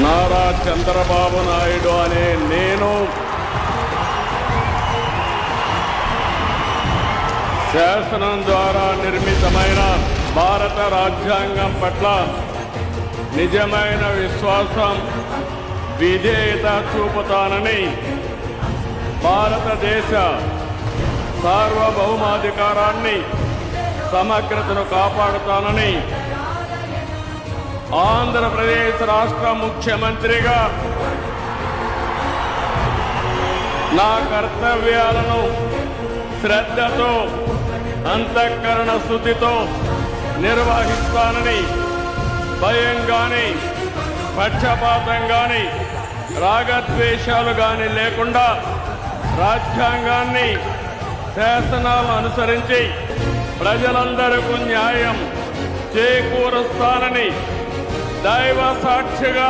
నారా చంద్రబాబు నాయుడు అనే నేను శాసనం ద్వారా నిర్మితమైన భారత రాజ్యాంగం పట్ల నిజమైన విశ్వాసం, విధేయత చూపుతానని, భారతదేశ సార్వభౌమాధికారాన్ని, సమగ్రతను కాపాడుతానని ఆంధ్రప్రదేశ్ రాష్ట్ర ముఖ్యమంత్రిగా నా కర్తవ్యాలను శ్రద్ధతో, అంతఃకరణ శుద్ధితో నిర్వహిస్తానని, భయం గాని, పక్షపాతం గాని, రాగద్వేషాలు గాని లేకుండా రాజ్యాంగాన్ని, శాసనాలను అనుసరించి ప్రజలందరికీ న్యాయం చేకూరుస్తానని దైవ సాక్షిగా